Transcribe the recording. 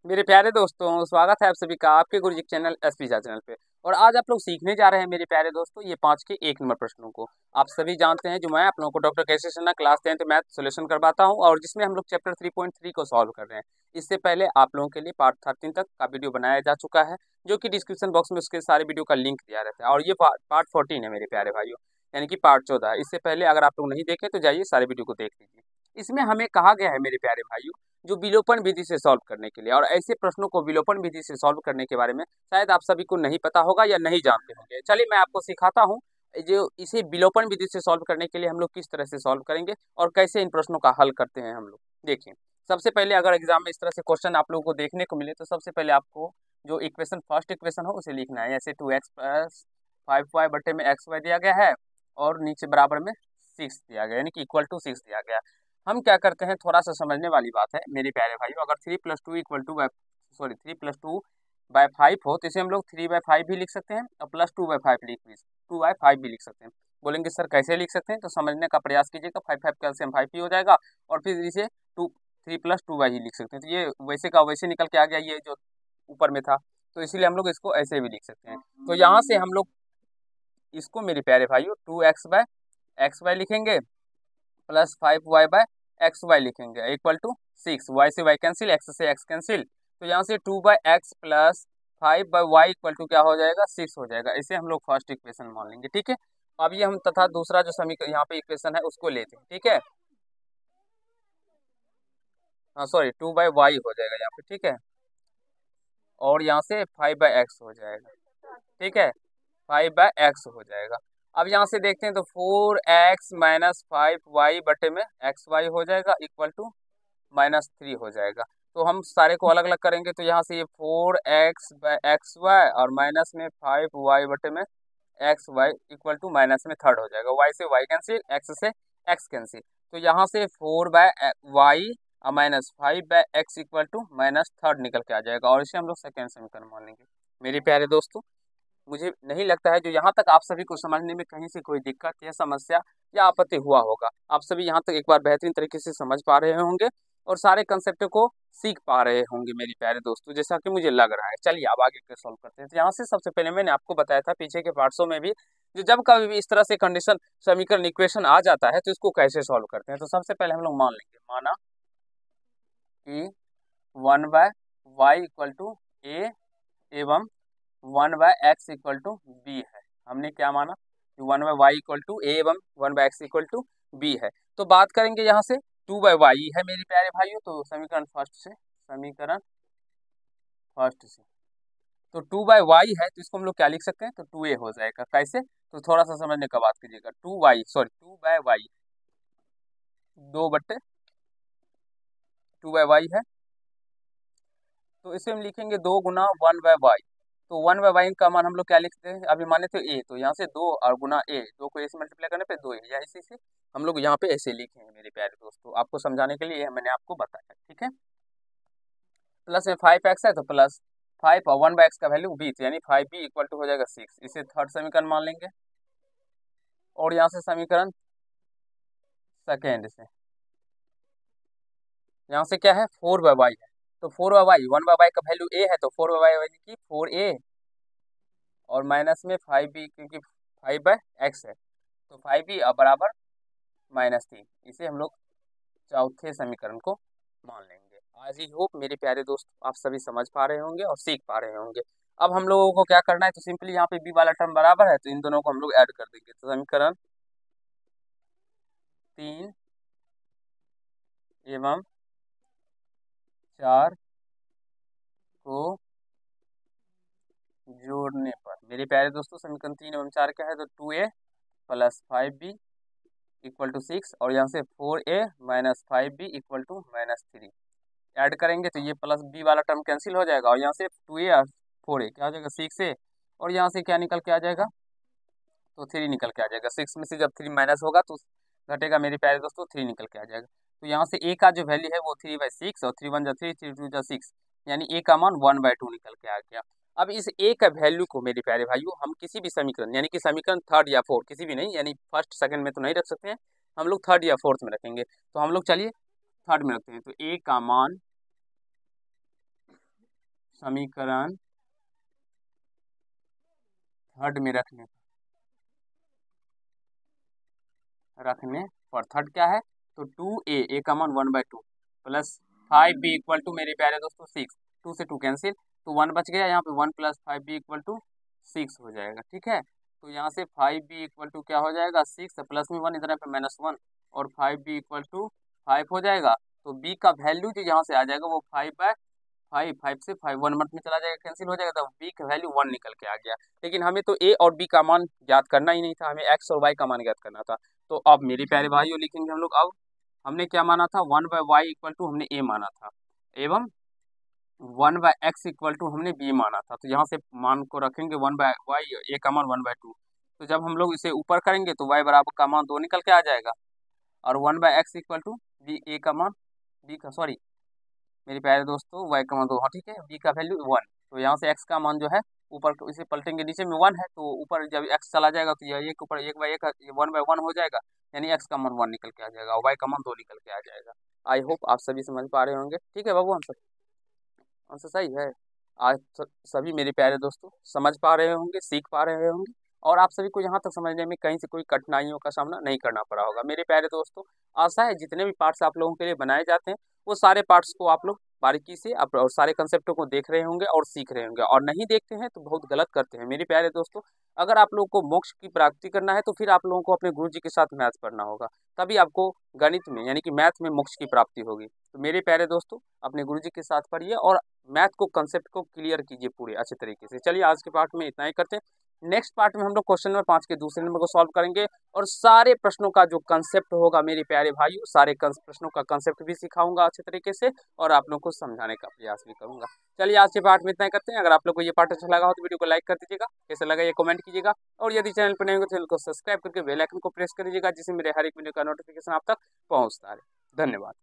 मेरे प्यारे दोस्तों, स्वागत है आप सभी का आपके गुरुजी के चैनल एसपी झा चैनल पे। और आज आप लोग सीखने जा रहे हैं मेरे प्यारे दोस्तों ये 5 के 1 नंबर प्रश्नों को। आप सभी जानते हैं जो मैं आप लोगों को डॉक्टर कैसे Sinha class 10th math solution करवाता हूं और जिसमें हम लोग चैप्टर 3.3 को सॉल्व कर रहे हैं। इससे पहले आप लोगों के लिए पार्ट 13 तक का वीडियो बनाया जा चुका है, जो कि डिस्क्रिप्शन बॉक्स में उसके सारे वीडियो का लिंक दिया रहता है। और ये पार्ट 14 है मेरे प्यारे भाइयों, यानी कि पार्ट 14 है। इससे पहले अगर आप लोग नहीं देखें तो जाइए सारे वीडियो को देख लीजिए। इसमें हमें कहा गया है मेरे प्यारे भाइयों, जो विलोपन विधि से सॉल्व करने के लिए, और ऐसे प्रश्नों को विलोपन विधि से सॉल्व करने के बारे में शायद आप सभी को नहीं पता होगा या नहीं जानते होंगे। चलिए मैं आपको सिखाता हूँ जो इसे विलोपन विधि से सॉल्व करने के लिए हम लोग किस तरह से सॉल्व करेंगे और कैसे इन प्रश्नों का हल करते हैं हम लोग। देखिए, सबसे पहले अगर एग्जाम में इस तरह से क्वेश्चन आप लोगों को देखने को मिले तो सबसे पहले आपको जो इक्वेशन फर्स्ट इक्वेशन हो उसे लिखना है। जैसे 2x प्लस 5y बटे में xy दिया गया है और नीचे बराबर में 6 दिया गया, यानी कि इक्वल टू 6 दिया गया। हम क्या करते हैं, थोड़ा सा समझने वाली बात है मेरे प्यारे भाइयों। अगर 3 + 2 हो तो इसे हम लोग 3/5 भी लिख सकते हैं और +2/5 भी लिख सकते हैं। बोलेंगे सर कैसे लिख सकते हैं, तो समझने का प्रयास कीजिएगा। 5 5 कैल्शियम 5 ही हो जाएगा और फिर इसे 3 + 2 ही लिख सकते हैं। तो ये वैसे का वैसे निकल के आ गया, ये जो ऊपर में था, तो इसीलिए हम लोग इसको ऐसे भी लिख सकते हैं। तो यहाँ से हम लोग इसको मेरे प्यारे भाइयों 2x/xy लिखेंगे प्लस 5y/xy लिखेंगे इक्वल टू 6। y से y कैंसिल, x से x कैंसिल, तो यहाँ से 2/x plus 5/y equal to क्या हो जाएगा, 6 हो जाएगा। इसे हम लोग फर्स्ट इक्वेशन मान लेंगे, ठीक है। अब ये हम तथा दूसरा जो समीकरण यहाँ पे इक्वेशन है उसको लेते हैं, ठीक है। हाँ सॉरी, 2/y हो जाएगा यहाँ पे, ठीक है। और यहाँ से 5/x हो जाएगा, ठीक है। 5/x हो जाएगा। अब यहाँ से देखते हैं तो 4x माइनस 5y बटे में xy हो जाएगा इक्वल टू -3 हो जाएगा। तो हम सारे को अलग अलग करेंगे तो यहाँ से ये 4x/xy और माइनस में 5y बटे में xy इक्वल टू माइनस में थर्ड हो जाएगा। y से y कैंसिल, x से x कैंसिल, तो यहाँ से 4/y और -5/x इक्वल टू -3 निकल के आ जाएगा और इसे हम लोग सेकेंड समीकरण मान लेंगे। मेरे प्यारे दोस्तों, मुझे नहीं लगता है जो यहाँ तक आप सभी को समझने में कहीं से कोई दिक्कत या समस्या या आपत्ति हुआ होगा। आप सभी यहाँ तक एक बार बेहतरीन तरीके से समझ पा रहे होंगे और सारे कंसेप्ट को सीख पा रहे होंगे मेरे प्यारे दोस्तों, जैसा कि मुझे लग रहा है। चलिए अब आगे के सॉल्व करते हैं। तो यहाँ से सबसे पहले मैंने आपको बताया था पीछे के पार्ट्सों में भी, जो जब कभी भी इस तरह से कंडीशन समीकरण इक्वेशन आ जाता है तो इसको कैसे सॉल्व करते हैं। तो सबसे पहले हम लोग मान लेंगे, माना कि 1/y इक्वल टू a एवं 1/x इक्वल टू बी है। हमने क्या माना कि 1/y इक्वल टू ए एवं 1/x इक्वल टू बी है। तो बात करेंगे यहाँ से 2/y है मेरे प्यारे भाइयों, तो समीकरण फर्स्ट से तो 2/y है तो इसको हम लोग क्या लिख सकते हैं, तो 2a हो जाएगा। कैसे, तो थोड़ा सा समझने का बात कीजिएगा। 2/y 2/y है, तो इसे हम लिखेंगे 2 गुना 1/y। तो 1/y का मान हम लोग क्या लिखते हैं, अभी माने थे a, तो यहाँ से 2 और गुना a, 2 को a से मल्टीप्लाई करने पे 2 a, या इसी से हम लोग यहाँ पे ऐसे लिखेंगे मेरे प्यारे दोस्तों। आपको समझाने के लिए मैंने आपको बताया, ठीक है। प्लस में 5x है तो प्लस 5 और 1/x का वैल्यू b, यानी 5b इक्वल टू हो जाएगा 6। इसे थर्ड समीकरण मान लेंगे। और यहाँ से समीकरण सेकेंड से यहाँ से क्या है, 4/y है, तो 4/y 1/y का वैल्यू a है तो 4/y यानी कि 4a और माइनस में 5b, क्योंकि 5/x है तो 5b बराबर -3। इसे हम लोग चौथे समीकरण को मान लेंगे। आज ही होप मेरे प्यारे दोस्त आप सभी समझ पा रहे होंगे और सीख पा रहे होंगे। अब हम लोगों को क्या करना है, तो सिंपली यहाँ पे b वाला टर्म बराबर है तो इन दोनों को हम लोग ऐड कर देंगे। तो समीकरण 3 एवं 4 को जोड़ने पर मेरे प्यारे दोस्तों समीकरण 3 एवं 4 क्या है, तो 2a plus 5b equal to 6 और यहाँ से 4a minus 5b equal to -3 add करेंगे तो ये प्लस b वाला टर्म कैंसिल हो जाएगा और यहाँ से 2a और 4a क्या हो जाएगा 6a, और यहाँ से क्या निकल के आ जाएगा, तो 3 निकल के आ जाएगा। 6 में से जब 3 माइनस होगा तो घटेगा मेरे प्यारे दोस्तों, 3 निकल के आ जाएगा। तो यहाँ से a का जो वैल्यू है वो 3/6 और 3 × 1 = 3, 3 × 2 = 6, यानी a का मान 1/2 निकल के आ गया। अब इस a का वैल्यू को मेरे प्यारे भाइयों हम किसी भी समीकरण, यानी कि समीकरण थर्ड या फोर्थ, किसी भी नहीं, यानी फर्स्ट सेकंड में तो नहीं रख सकते हैं, हम लोग थर्ड या फोर्थ में रखेंगे। तो हम लोग चलिए थर्ड में रखते हैं। तो a का मान समीकरण थर्ड में रखने पर थर्ड क्या है, तो 2a का मान 1/2 प्लस 5b इक्वल टू मेरे प्यारे दोस्तों 6, 2 से 2 कैंसिल, तो 1 बच गया, यहाँ पे 1 प्लस 5b इक्वल टू 6 हो जाएगा। ठीक है, तो यहाँ से 5b इक्वल टू क्या हो जाएगा 6 प्लस में 1 इधर पे -1 और 5b इक्वल टू 5 हो जाएगा। तो b का वैल्यू जो यहाँ से आ जाएगा वो 5/5, 5 से 5 1 मंथ में चला जाएगा, कैंसिल हो जाएगा, तो b का वैल्यू 1 निकल के आ गया। लेकिन हमें तो a और b का मान ज्ञात करना ही नहीं था, हमें x और y का मान ज्ञात करना था। तो अब मेरे प्यारे भाइयों लिखेंगे हम लोग, अब हमने क्या माना था 1/y इक्वल टू हमने a माना था, एवं 1/x इक्वल टू हमने b माना था। तो यहाँ से मान को रखेंगे 1/y, a का मान 1/2। तो जब हम लोग इसे ऊपर करेंगे तो y बराबर का मान 2 निकल के आ जाएगा, और 1/x equal to b, a का मान b का सॉरी मेरे प्यारे दोस्तों y का मान 2, हाँ ठीक है, b का वैल्यू 1। तो यहाँ से x का मान जो है ऊपर इसे पलटेंगे, नीचे में 1 है तो ऊपर जब x चला जाएगा तो यह एक ऊपर 1/1 1/1 हो जाएगा, यानी x का मान 1 निकल के आ जाएगा और y का मान 2 निकल के आ जाएगा। आई होप आप सभी समझ पा रहे होंगे। ठीक है बाबू, हम सब आंसर सही है। आज सभी मेरे प्यारे दोस्तों समझ पा रहे होंगे, सीख पा रहे होंगे, और आप सभी को यहाँ तक समझने में कहीं से कोई कठिनाइयों का सामना नहीं करना पड़ा होगा। मेरे प्यारे दोस्तों, आशा है जितने भी पार्ट्स आप लोगों के लिए बनाए जाते हैं वो सारे पार्ट्स को आप लोग बारीकी से और सारे कंसेप्टों को देख रहे होंगे और सीख रहे होंगे, और नहीं देखते हैं तो बहुत गलत करते हैं। मेरे प्यारे दोस्तों, अगर आप लोगों को मोक्ष की प्राप्ति करना है तो फिर आप लोगों को अपने गुरु जी के साथ मैथ पढ़ना होगा, तभी आपको गणित में यानी कि मैथ में मोक्ष की प्राप्ति होगी। तो मेरे प्यारे दोस्तों, अपने गुरु जी के साथ पढ़िए और मैथ को कंसेप्ट को क्लियर कीजिए पूरे अच्छे तरीके से। चलिए आज के पार्ट में इतना ही करते हैं, नेक्स्ट पार्ट में हम लोग क्वेश्चन नंबर 5 के दूसरे नंबर को सॉल्व करेंगे, और सारे प्रश्नों का जो कंसेप्ट होगा मेरे प्यारे भाइयों, सारे प्रश्नों का कंसेप्ट भी सिखाऊंगा अच्छे तरीके से, और आप लोग को समझाने का प्रयास भी करूंगा। चलिए आज के पार्ट में इतना ही करते हैं। अगर आप लोग को ये पार्ट अच्छा लगा हो तो वीडियो को लाइक कर दीजिएगा, कैसा लगा ये कमेंट कीजिएगा, और यदि चैनल पर नहीं हो तो चैनल को सब्सक्राइब करके बेल आइकन को प्रेस कर दीजिएगा, जिससे मेरे हर एक वीडियो का नोटिफिकेशन आप तक पहुंचता है। धन्यवाद।